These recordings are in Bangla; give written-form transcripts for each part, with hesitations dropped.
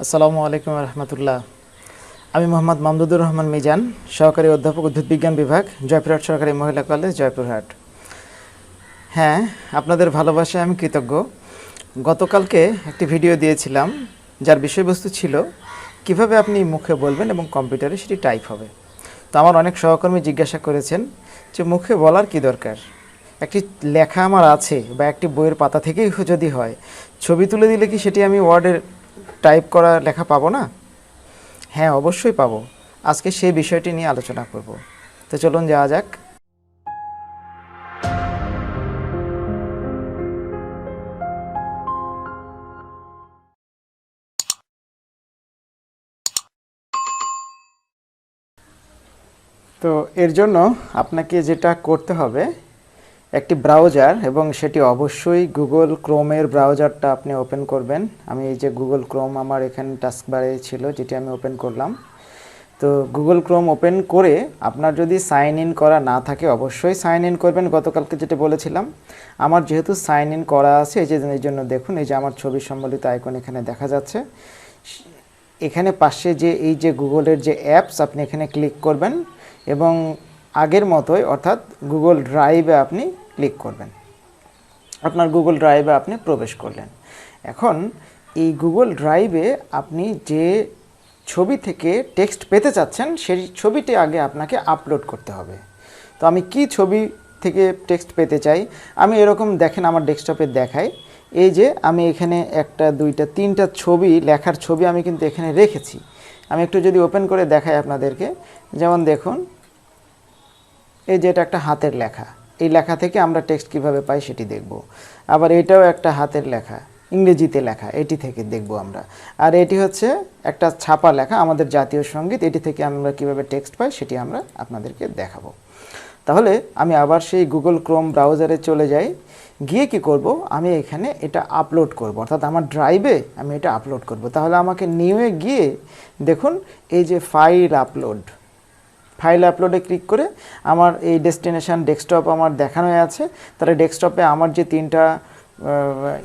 আসসালামু আলাইকুম রহমতুল্লাহ। আমি মোহাম্মদ মামদুদুর রহমান মিজান, সহকারী অধ্যাপক উদ্ভিদ বিজ্ঞান বিভাগ, জয়পুরহাট সরকারি মহিলা কলেজ, জয়পুরহাট। হ্যাঁ, আপনাদের ভালোবাসায় আমি কৃতজ্ঞ। গতকালকে একটি ভিডিও দিয়েছিলাম যার বিষয়বস্তু ছিল কিভাবে আপনি মুখে বলবেন এবং কম্পিউটারে সেটি টাইপ হবে। তো আমার অনেক সহকর্মী জিজ্ঞাসা করেছেন যে মুখে বলার কি দরকার, একটি লেখা আমার আছে বা একটি বইয়ের পাতা থেকেই যদি হয়, ছবি তুলে দিলে কি সেটি আমি ওয়ার্ডের টাইপ করা লেখা পাবো না? হ্যাঁ, অবশ্যই পাবো। আজকে সেই বিষয়টি নিয়ে আলোচনা করব। তো চলুন যাওয়া যাক। তো এর জন্য আপনাকে যেটা করতে হবে, একটি ব্রাউজার, এবং সেটি অবশ্যই গুগল ক্রোমের ব্রাউজারটা আপনি ওপেন করবেন। আমি এই যে গুগল ক্রোম আমার এখানে টাস্কবারে ছিল, যেটি আমি ওপেন করলাম। তো গুগল ক্রোম ওপেন করে আপনার যদি সাইন ইন করা না থাকে অবশ্যই সাইন ইন করবেন। গতকালকে যেটা বলেছিলাম, আমার যেহেতু সাইন ইন করা আছে, এই জন্য দেখুন এই যে আমার ছবি সম্বলিত আইকন এখানে দেখা যাচ্ছে। এখানে পাশে যে এই যে গুগলের যে অ্যাপস, আপনি এখানে ক্লিক করবেন এবং আগের মতোই অর্থাৎ গুগল ড্রাইভে আপনি ক্লিক করবেন। আপনার গুগল ড্রাইভে আপনি প্রবেশ করলেন। এখন এই গুগল ড্রাইভে আপনি যে ছবি থেকে টেক্সট পেতে চাচ্ছেন সেই ছবিটি আগে আপনাকে আপলোড করতে হবে। তো আমি কি ছবি থেকে টেক্সট পেতে চাই, আমি এরকম দেখেন আমার ডেস্কটপে দেখাই। এই যে আমি এখানে একটা, দুইটা, তিনটা ছবি, লেখার ছবি আমি কিন্তু এখানে রেখেছি। আমি একটু যদি ওপেন করে দেখাই আপনাদেরকে, যেমন দেখুন এই যে এটা একটা হাতের লেখা, এই লেখা থেকে আমরা টেক্সট কিভাবে পাই সেটি দেখব। আবার এটাও একটা হাতের লেখা, ইংরেজিতে লেখা, এটি থেকে দেখব আমরা। আর এটি হচ্ছে একটা ছাপা লেখা, আমাদের জাতীয় সঙ্গীত, এটি থেকে আমরা কিভাবে টেক্সট পাই সেটি আমরা আপনাদেরকে দেখাবো। তাহলে আমি আবার সেই গুগল ক্রোম ব্রাউজারে চলে যাই, গিয়ে কি করব, আমি এখানে এটা আপলোড করব, অর্থাৎ আমার ড্রাইভে আমি এটা আপলোড করব। তাহলে আমাকে নিউয়ে গিয়ে দেখুন এই যে ফাইল আপলোডে ক্লিক করে আমার এই ডেস্টিনেশন ডেস্কটপ আমার দেখানো আছে। তাহলে ডেস্কটপে আমার যে তিনটা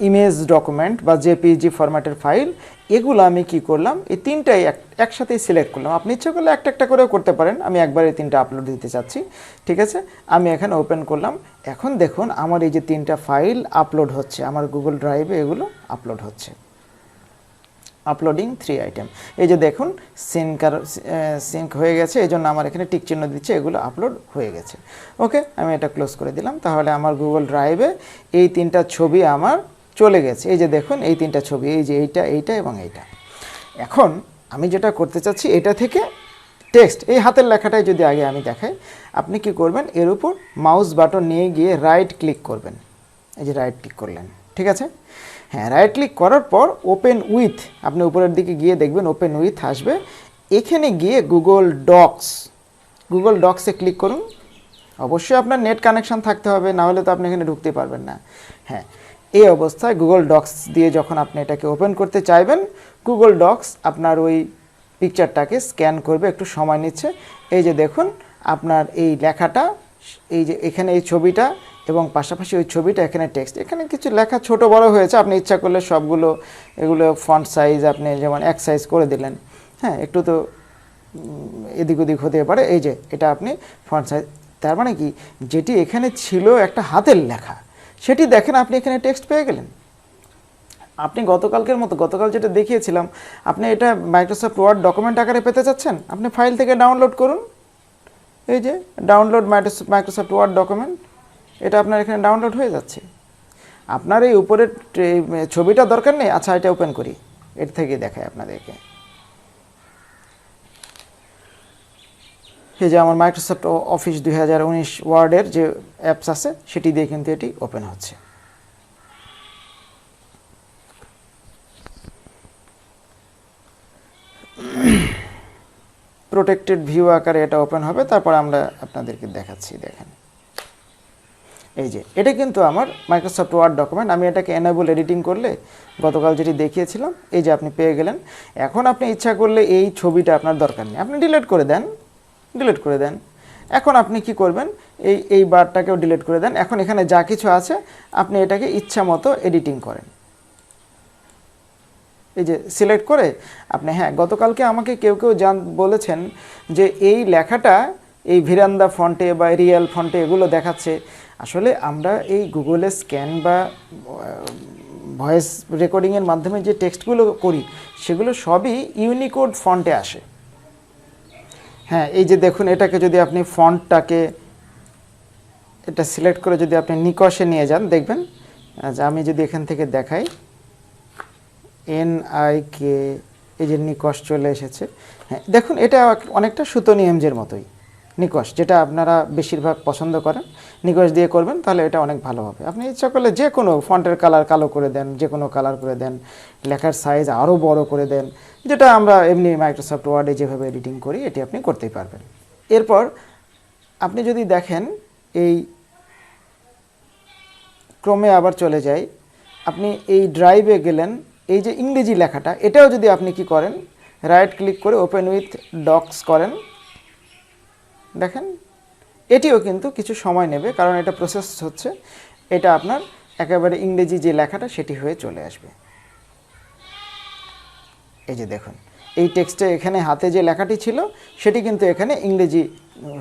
ইমেজ ডকুমেন্ট বা জেপিজি ফরম্যাটের ফাইল, এগুলো আমি কি করলাম, এই তিনটাই একসাথেই সিলেক্ট করলাম। আপনি ইচ্ছে করলে একটা একটা করেও করতে পারেন, আমি একবারে তিনটা আপলোড দিতে চাচ্ছি। ঠিক আছে, আমি এখানে ওপেন করলাম। এখন দেখুন আমার এই যে তিনটা ফাইল আপলোড হচ্ছে, আমার গুগল ড্রাইভে এগুলো আপলোড হচ্ছে। আপলোডিং 3 আইটেম, এই যে দেখুন সিঙ্ক হয়ে গেছে, এই জন্য আমার এখানে টিক চিহ্ন দিচ্ছে, এগুলো আপলোড হয়ে গেছে। ওকে, আমি এটা ক্লোজ করে দিলাম। তাহলে আমার গুগল ড্রাইভে এই তিনটা ছবি আমার চলে গেছে। এই যে দেখুন এই তিনটা ছবি, এই যে এইটা এবং এইটা। এখন আমি যেটা করতে চাচ্ছি, এটা থেকে টেক্সট, এই হাতের লেখাটাই যদি আগে আমি দেখাই, আপনি কি করবেন, এর উপর মাউস বাটন নিয়ে গিয়ে রাইট ক্লিক করবেন। এই যে রাইট ক্লিক করলেন, ঠিক আছে। হ্যাঁ, রাইট ক্লিক করার পর ওপেন উইথ, আপনি উপরের দিকে গিয়ে দেখবেন ওপেন উইথ আসবে। এখানে গিয়ে গুগল ডক্সে ক্লিক করুন। অবশ্যই আপনার নেট কানেকশান থাকতে হবে, না হলে তো আপনি এখানে ঢুকতে পারবেন না। হ্যাঁ, এই অবস্থায় গুগল ডক্স দিয়ে যখন আপনি এটাকে ওপেন করতে চাইবেন, গুগল ডক্স আপনার ওই পিকচারটাকে স্ক্যান করবে, একটু সময় নিচ্ছে। এই যে দেখুন আপনার এই লেখাটা, এই যে এখানে এই ছবিটা এবং পাশাপাশি ওই ছবিটা, এখানে টেক্সট, এখানে কিছু লেখা ছোট বড় হয়েছে। আপনি ইচ্ছা করলে সবগুলো এগুলো ফন্ট সাইজ আপনি যেমন এক সাইজ করে দিলেন। হ্যাঁ, একটু তো এদিক ওদিক হতে পারে। এই যে এটা আপনি ফন্ট সাইজ, তার মানে কি, যেটি এখানে ছিল একটা হাতের লেখা, সেটি দেখেন আপনি এখানে টেক্সট পেয়ে গেলেন। আপনি গতকাল যেটা দেখিয়েছিলাম, আপনি এটা মাইক্রোসফট ওয়ার্ড ডকুমেন্ট আকারে পেতে চাচ্ছেন, আপনি ফাইল থেকে ডাউনলোড করুন। এই যে ডাউনলোড মাইক্রোসফট ওয়ার্ড ডকুমেন্ট, এটা আপনার এখানে ডাউনলোড হয়ে যাচ্ছে। আপনার এই উপরের ছবিটা দরকার নেই। আচ্ছা, এটা ওপেন করি, এর থেকে দেখায় আপনাদেরকে। এই যে আমার মাইক্রোসফট অফিস 2019 ওয়ার্ডের যে অ্যাপস আছে, সেটি দিয়ে কিন্তু এটি ওপেন হচ্ছে। প্রোটেক্টেড ভিউ আকারে এটা ওপেন হবে, তারপর আমরা আপনাদেরকে দেখাচ্ছি। দেখেন এই যে এটা কিন্তু আমার মাইক্রোসফট ওয়ার্ড ডকুমেন্ট। আমি এটাকে এনেবল এডিটিং করলে গতকাল যেটি দেখিয়েছিলাম, এই যে আপনি পেয়ে গেলেন। এখন আপনি ইচ্ছা করলে এই ছবিটা আপনার দরকার নেই, আপনি ডিলিট করে দেন। এখন আপনি কি করবেন, এই বারটাকেও ডিলিট করে দেন। এখন এখানে যা কিছু আছে আপনি এটাকে ইচ্ছা মতো এডিটিং করেন। এই যে সিলেক্ট করে আপনি, হ্যাঁ গতকালকে আমাকে কেউ বলেছেন যে এই লেখাটা এই ভিরান্দা ফন্টে বা রিয়েল ফন্টে এগুলো দেখাচ্ছে। আসলে আমরা এই গুগলে স্ক্যান বা ভয়েস রেকর্ডিংয়ের মাধ্যমে যে টেক্সটগুলো করি সেগুলো সবই ইউনিকোড ফন্টে আসে। হ্যাঁ, এই যে দেখুন, এটাকে যদি আপনি ফন্টটাকে এটা সিলেক্ট করে যদি আপনি নিকশে নিয়ে যান, দেখবেন যে আমি যদি এখান থেকে দেখাই NIK, এই যে নিকশ চলে এসেছে। হ্যাঁ দেখুন, এটা অনেকটা সুতনি এমজের মতোই নিকশ, যেটা আপনারা বেশিরভাগ পছন্দ করেন। নিকশ দিয়ে করবেন তাহলে এটা অনেক ভালো হবে। আপনি ইচ্ছা করলে যে কোনো ফন্টের কালার কালো করে দেন, যে কোনো কালার করে দেন, লেখার সাইজ আরও বড় করে দেন, যেটা আমরা এমনি মাইক্রোসফট ওয়ার্ডে যেভাবে এডিটিং করি এটি আপনি করতেই পারবেন। এরপর আপনি যদি দেখেন এই ক্রমে আবার চলে যাই, আপনি এই ড্রাইভে গেলেন, এই যে ইংরেজি লেখাটা এটাও যদি আপনি কি করেন, রাইট ক্লিক করে ওপেন উইথ ডক্স করেন, দেখেন এটিও কিন্তু কিছু সময় নেবে, কারণ এটা প্রসেস হচ্ছে। এটা আপনার একেবারে ইংরেজি যে লেখাটা সেটি হয়ে চলে আসবে। এই যে দেখুন, এই টেক্সটে এখানে হাতে যে লেখাটি ছিল সেটি কিন্তু এখানে ইংরেজি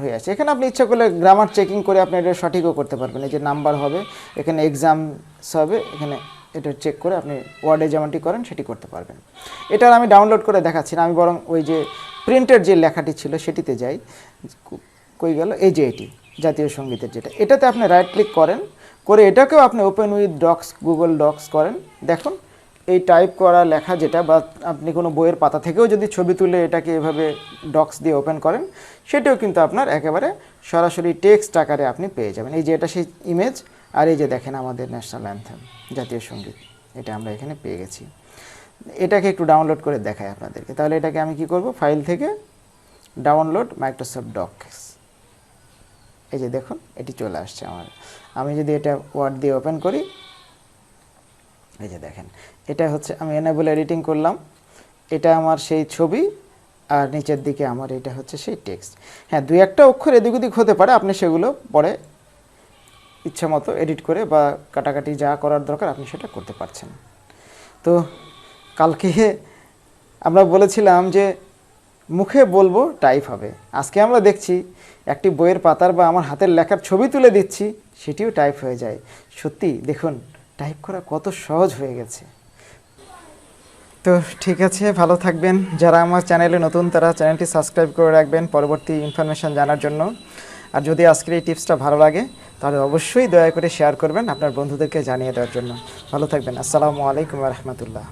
হয়ে আছে। এখানে আপনি ইচ্ছা করলে গ্রামার চেকিং করে আপনি এটা সঠিকও করতে পারবেন। এই যে নাম্বার হবে, এখানে এক্সামস হবে, এখানে এটা চেক করে আপনি ওয়ার্ডে যেমনটি করেন সেটি করতে পারবেন। এটার আমি ডাউনলোড করে দেখাচ্ছি না, আমি বরং ওই যে প্রিন্টের যে লেখাটি ছিল সেটিতে যাই। কই গেল, এই যে এটি জাতীয় সঙ্গীতের যেটা, এটাতে আপনি রাইট ক্লিক করেন, করে এটাকেও আপনি open with docs, Google docs করেন। দেখুন এই টাইপ করা লেখা যেটা, বা আপনি কোনো বইয়ের পাতা থেকেও যদি ছবি তুলে এটাকে এভাবে ডক্স দিয়ে ওপেন করেন, সেটাও কিন্তু আপনার একেবারে সরাসরি টেক্সট আকারে আপনি পেয়ে যাবেন। এই যে এটা সেই ইমেজ, আর এই যে দেখেন আমাদের ন্যাশনাল অ্যান্থেম, জাতীয় সঙ্গীত, এটা আমরা এখানে পেয়ে গেছি। এটাকে একটু ডাউনলোড করে দেখাই আপনাদেরকে। তাহলে এটাকে আমি কি করব, ফাইল থেকে ডাউনলোড মাইক্রোসফট ডক্স, এই যে দেখুন এটি চলে আসছে আমার। আমি যদি এটা ওয়ার্ড দিয়ে ওপেন করি, এই যে দেখেন এটা হচ্ছে আমি এনেবল এডিটিং করলাম, এটা আমার সেই ছবি, আর নিচের দিকে আমার এটা হচ্ছে সেই টেক্সট। হ্যাঁ, দুই একটা অক্ষর এদিক ওদিক হতে পারে, আপনি সেগুলো পরে ইচ্ছা মতো এডিট করে বা কাটাকাটি যা করার দরকার আপনি সেটা করতে পারছেন। তো কালকে আমরা বলেছিলাম যে মুখে বলবো টাইপ হবে, আজকে আমরা দেখছি একটি বইয়ের পাতার বা আমার হাতের লেখার ছবি তুলে দিচ্ছি, সেটিও টাইপ হয়ে যায়। সত্যি দেখুন টাইপ করা কত সহজ হয়ে গেছে। তো ঠিক আছে, ভালো থাকবেন। যারা আমার চ্যানেলে নতুন তারা চ্যানেলটি সাবস্ক্রাইব করে রাখবেন পরবর্তী ইনফরমেশান জানার জন্য। আর যদি আজকের এই টিপসটা ভালো লাগে তাহলে অবশ্যই দয়া করে শেয়ার করবেন আপনার বন্ধুদেরকে জানিয়ে দেওয়ার জন্য। ভালো থাকবেন। আসসালামু আলাইকুম ওয়া রাহমাতুল্লাহ।